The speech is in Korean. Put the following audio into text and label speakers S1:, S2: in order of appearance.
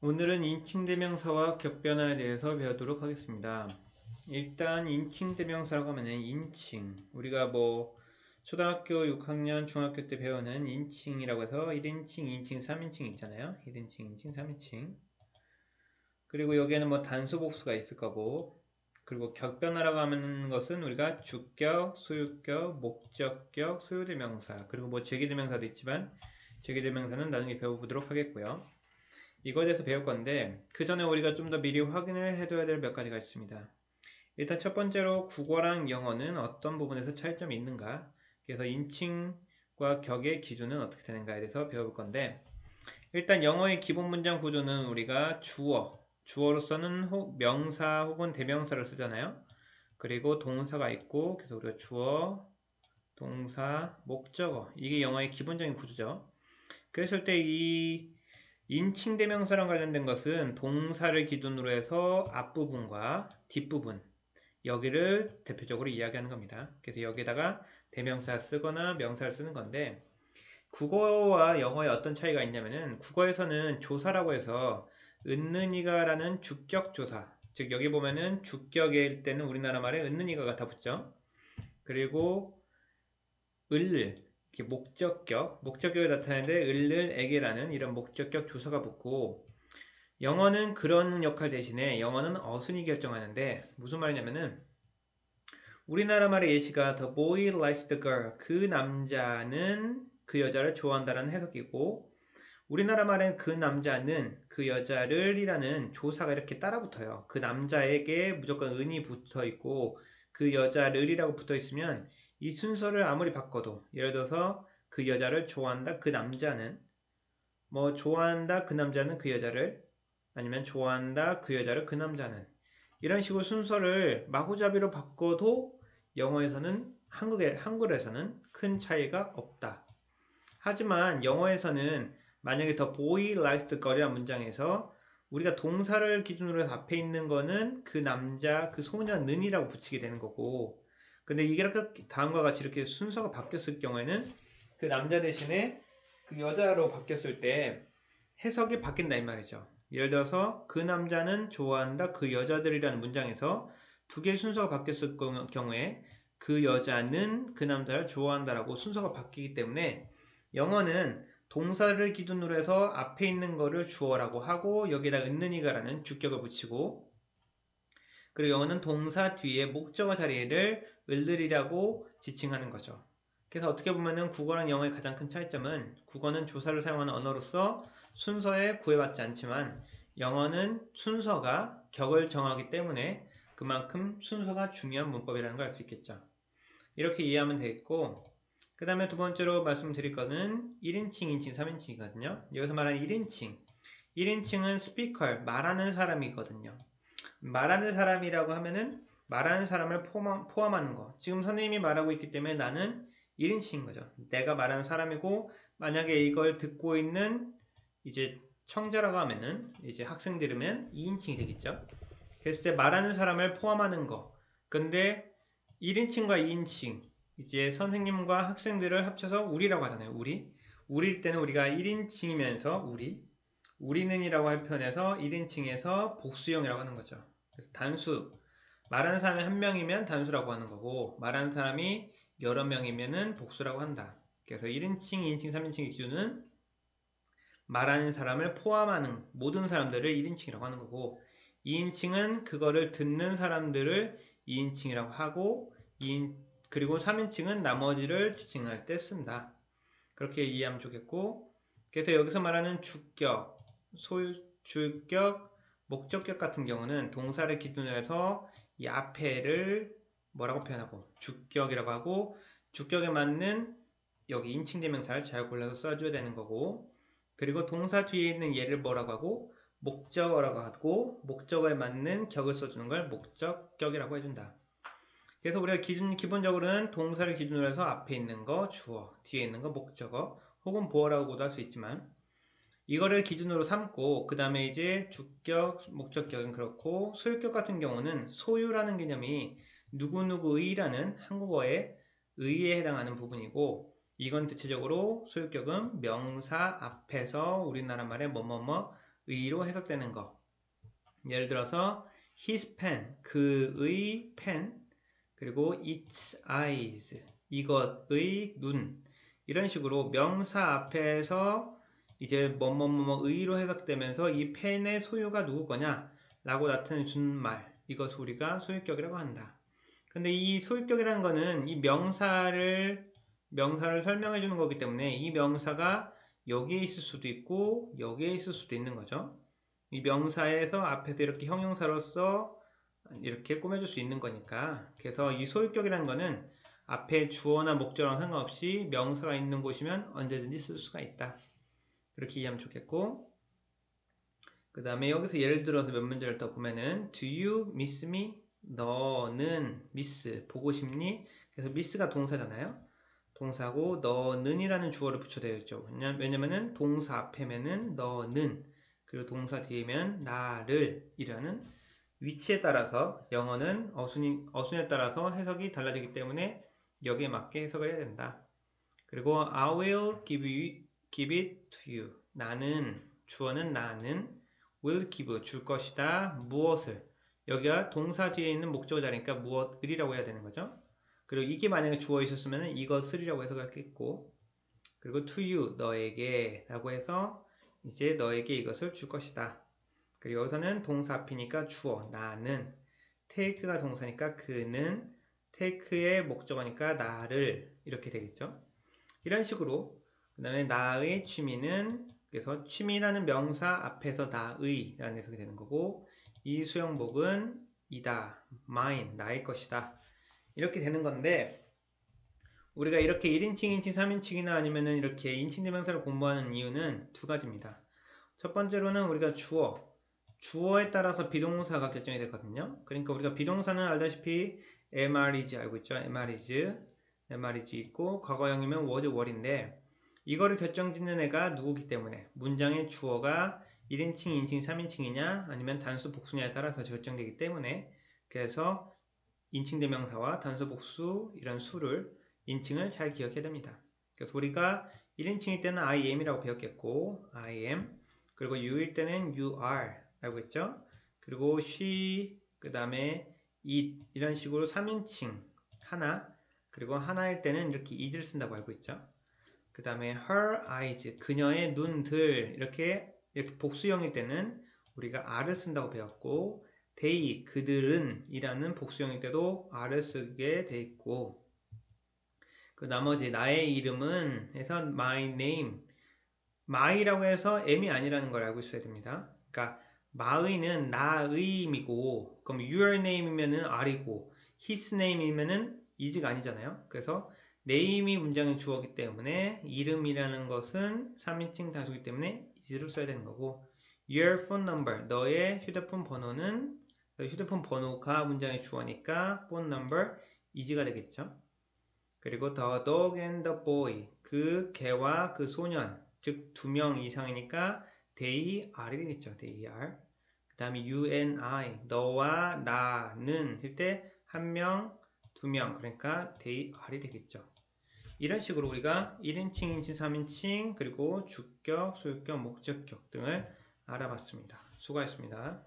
S1: 오늘은 인칭대명사와 격변화에 대해서 배우도록 하겠습니다. 일단 인칭대명사라고 하면은 인칭, 우리가 초등학교 6학년, 중학교 때 배우는 인칭이라고 해서 1인칭, 2인칭, 3인칭 있잖아요. 1인칭, 2인칭, 3인칭. 그리고 여기에는 단수, 복수가 있을 거고, 그리고 격변화라고 하는 것은 우리가 주격, 소유격, 목적격, 소유대명사, 그리고 제기대명사도 있지만 제기대명사는 나중에 배워보도록 하겠고요. 이거에 대해서 배울 건데 그 전에 우리가 좀 더 미리 확인을 해둬야 될 몇 가지가 있습니다. 일단 첫 번째로 국어랑 영어는 어떤 부분에서 차이점이 있는가, 그래서 인칭과 격의 기준은 어떻게 되는가에 대해서 배워볼 건데, 일단 영어의 기본 문장 구조는 우리가 주어로서는 명사 혹은 대명사를 쓰잖아요. 그리고 동사가 있고, 그래서 우리가 주어, 동사, 목적어, 이게 영어의 기본적인 구조죠. 그랬을 때 이 인칭대명사랑 관련된 것은 동사를 기준으로 해서 앞부분과 뒷부분, 여기를 대표적으로 이야기하는 겁니다. 그래서 여기에다가 대명사 쓰거나 명사를 쓰는 건데, 국어와 영어에 어떤 차이가 있냐면은 국어에서는 조사라고 해서 은느니가라는 주격 조사, 즉 여기 보면은 주격일 때는 우리나라 말에 은느니가가 다 붙죠. 그리고 을을, 목적격을 나타내는데 을을에게라는 이런 목적격 조사가 붙고, 영어는 그런 역할 대신에 영어는 어순이 결정하는데, 무슨 말이냐면은 우리나라 말의 예시가 The boy likes the girl, 그 남자는 그 여자를 좋아한다라는 해석이고, 우리나라 말엔 그 남자는 그 여자를 이라는 조사가 이렇게 따라 붙어요. 그 남자에게 무조건 은이 붙어 있고 그 여자를이라고 붙어 있으면 이 순서를 아무리 바꿔도, 예를 들어서 그 여자를 좋아한다 그 남자는, 좋아한다 그 남자는 그 여자를, 아니면 좋아한다 그 여자를 그 남자는, 이런 식으로 순서를 마구잡이로 바꿔도 영어에서는, 한글에서는 큰 차이가 없다. 하지만 영어에서는 만약에 the boy likes the girl이라는 문장에서 우리가 동사를 기준으로 해서 앞에 있는 거는 그 남자, 그 소년은이라고 붙이게 되는 거고, 근데 이게 이렇게 다음과 같이 이렇게 순서가 바뀌었을 경우에는 그 남자 대신에 그 여자로 바뀌었을 때 해석이 바뀐다 이 말이죠. 예를 들어서 그 남자는 좋아한다 그 여자들이라는 문장에서 두 개의 순서가 바뀌었을 경우에 그 여자는 그 남자를 좋아한다라고 순서가 바뀌기 때문에 영어는 동사를 기준으로 해서 앞에 있는 거를 주어라고 하고 여기에다 은느니가라는 주격을 붙이고, 그리고 영어는 동사 뒤에 목적어 자리를 을들이라고 지칭하는 거죠. 그래서 어떻게 보면은 국어랑 영어의 가장 큰 차이점은, 국어는 조사를 사용하는 언어로서 순서에 구애받지 않지만 영어는 순서가 격을 정하기 때문에 그만큼 순서가 중요한 문법이라는 걸 알 수 있겠죠. 이렇게 이해하면 되겠고, 그 다음에 두 번째로 말씀드릴 거는 1인칭, 2인칭, 3인칭이거든요. 여기서 말하는 1인칭. 1인칭은 스피커, 말하는 사람이거든요. 말하는 사람이라고 하면은 말하는 사람을 포함하는 거. 지금 선생님이 말하고 있기 때문에 나는 1인칭인 거죠. 내가 말하는 사람이고, 만약에 이걸 듣고 있는 이제 청자라고 하면은 이제 학생들이면 2인칭이 되겠죠. 그랬을 때 말하는 사람을 포함하는 거. 근데 1인칭과 2인칭, 이제 선생님과 학생들을 합쳐서 우리라고 하잖아요. 우리일 때는 우리가 1인칭이면서 우리는이라고 할 표현에서 1인칭에서 복수형이라고 하는 거죠. 그래서 단수, 말하는 사람이 한 명이면 단수라고 하는 거고, 말하는 사람이 여러 명이면은 복수라고 한다. 그래서 1인칭, 2인칭, 3인칭의 기준은 말하는 사람을 포함하는 모든 사람들을 1인칭이라고 하는 거고, 2인칭은 그거를 듣는 사람들을 2인칭이라고 하고, 그리고 3인칭은 나머지를 지칭할 때 쓴다. 그렇게 이해하면 좋겠고, 그래서 여기서 말하는 주격, 주격, 목적격 같은 경우는 동사를 기준으로 해서 이 앞에를 뭐라고 표현하고 주격이라고 하고, 주격에 맞는 여기 인칭대명사를 잘 골라서 써줘야 되는 거고, 그리고 동사 뒤에 있는 얘를 뭐라고 하고 목적어라고 하고, 목적어에 맞는 격을 써주는 걸 목적격이라고 해준다. 그래서 우리가 기본적으로는 동사를 기준으로 해서 앞에 있는 거 주어, 뒤에 있는 거 목적어, 혹은 보어라고도 할 수 있지만 이거를 기준으로 삼고, 그 다음에 이제 주격, 목적격은 그렇고, 소유격 같은 경우는 소유라는 개념이 누구누구의라는 한국어의 의에 해당하는 부분이고, 이건 대체적으로 소유격은 명사 앞에서 우리나라 말의 뭐뭐뭐 의로 해석되는 거. 예를 들어서 his pen, 그의 펜, 그리고 its eyes, 이것의 눈. 이런 식으로 명사 앞에서 이제 뭐뭐뭐의로 해석되면서 이 펜의 소유가 누구 거냐 라고 나타내 준 말, 이것을 우리가 소유격이라고 한다. 근데 이 소유격이라는 거는 이 명사를 설명해 주는 거기 때문에 이 명사가 여기에 있을 수도 있고 여기에 있을 수도 있는 거죠. 이 명사에서 앞에서 이렇게 형용사로서 이렇게 꾸며줄 수 있는 거니까. 그래서 이 소유격이라는 거는 앞에 주어나 목적어랑 상관없이 명사가 있는 곳이면 언제든지 쓸 수가 있다. 그렇게 이해하면 좋겠고, 그 다음에 여기서 예를 들어서 몇 문제를 더 보면은 Do you miss me? 너는 miss 보고 싶니? 그래서 miss가 동사잖아요. 동사고 너는 이라는 주어를 붙여야 되죠. 왜냐면은 동사 앞에면은 너는, 그리고 동사 뒤에면 나를 이라는 위치에 따라서 영어는 어순에 따라서 해석이 달라지기 때문에 여기에 맞게 해석을 해야 된다. 그리고 I will give it to you. 나는, 주어는 나는 will give 줄 것이다. 무엇을? 여기가 동사 뒤에 있는 목적어 자리니까 무엇을이라고 해야 되는 거죠. 그리고 이게 만약에 주어 있었으면 이것을이라고 해석했겠고, 그리고 to you 너에게 라고 해서 이제 너에게 이것을 줄 것이다. 그리고 여기서는 동사 앞이니까 주어 나는, take가 동사니까 그는, take의 목적어니까 나를 이렇게 되겠죠. 이런 식으로 그 다음에 나의 취미는, 그래서 취미라는 명사 앞에서 나의 라는 해석이 되는 거고, 이 수영복은 이다, mine, 나의 것이다 이렇게 되는 건데, 우리가 이렇게 1인칭, 2인칭, 3인칭이나 아니면은 이렇게 인칭 대명사를 공부하는 이유는 두 가지입니다. 첫 번째로는 우리가 주어에 따라서 비동사가 결정이 되거든요. 그러니까 우리가 비동사는 알다시피 MR이지 알고 있죠? MR이지 있고, 과거형이면 was, were인데, 이거를 결정짓는 애가 누구기 때문에 문장의 주어가 1인칭, 2인칭, 3인칭이냐 아니면 단수, 복수냐에 따라서 결정되기 때문에, 그래서 인칭 대명사와 단수, 복수 이런 수를 인칭을 잘 기억해야 됩니다. 그래서 우리가 1인칭일 때는 I am이라고 배웠겠고, I am, 그리고 you일 때는 you are 알고 있죠? 그리고 she, 그 다음에 it 이런 식으로 3인칭 하나, 그리고 하나일 때는 이렇게 is를 쓴다고 알고 있죠? 그 다음에 her eyes, 그녀의 눈들 이렇게 복수형일 때는 우리가 are를 쓴다고 배웠고, they, 그들은 이라는 복수형일 때도 are를 쓰게 돼 있고, 그 나머지 나의 이름은 해서 my name, my라고 해서 m이 아니라는 걸 알고 있어야 됩니다. 그러니까 my는 나의임이고, 그럼 your name이면은 are이고, his name이면은 is가 아니잖아요. 그래서 name이 문장의 주어이기 때문에 이름이라는 것은 3인칭 단수이기 때문에 is를 써야 되는 거고, your phone number, 너의 휴대폰 번호는, 휴대폰 번호가 문장의 주어니까 phone number is가 되겠죠. 그리고 the dog and the boy, 그 개와 그 소년, 즉 2명 이상이니까 they are이 되겠죠. they are. 그 다음에 you and I, 너와 나는 할 때 1명, 2명, 그러니까 they are이 되겠죠. 이런 식으로 우리가 1인칭, 2인칭, 3인칭, 그리고 주격, 소유격, 목적격 등을 알아봤습니다. 수고하셨습니다.